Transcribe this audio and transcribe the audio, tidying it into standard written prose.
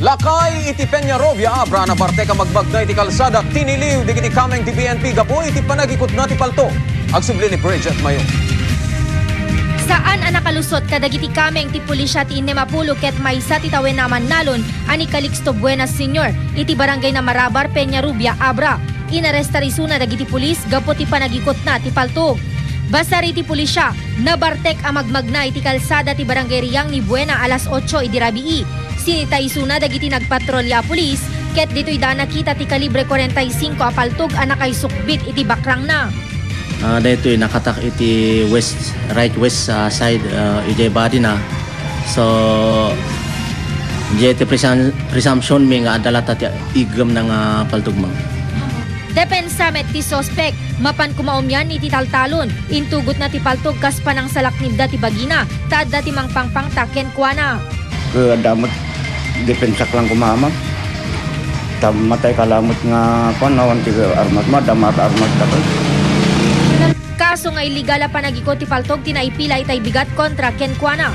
Lakay iti Peñarobia, abra na parte ka magbagnay ti kalsada, tiniliw di kiti kameng ti BNP, gaboy iti panagikot na ti palto. Agsubli ni Bridget Mayo. Saan ang nakalusot kadagiti kameng ti pulisya ti Inemapulo ket maysa ti tawen naman nalon ani Calixto Buenas Sr. iti barangay na Marabar, Peñarobia, Abra. Inaresta risuna dagiti pulis gapo ti panagikot na ti paltog. Basta riti pulisya, nabartek ang magmagnay ti kalsada ti barangay Riyang ni Buena alas 8 idi rabii. Sinita isuna dagiti nagpatrolya pulis ket dito'y da nakita ti kalibre 45 a paltog a nakaisukbit iti bakrang na. Dito nakatak iti right west side iti body na. So iti presumption may nga adalata ti igam ng paltog mo. Depensa met ti sospek, mapan kumaumyan iti taltalon, intugot na ti paltog kas panang salaknibda ti bagina, tadda ti mangpangpang taken kuana. Damot depensak lang kumama. Matay kalamot nga nawan ti armat ma, damat armat dapat. Kaso nga iligal a panagikot ti paltog tinaipila itay bigat kontra ken kuana.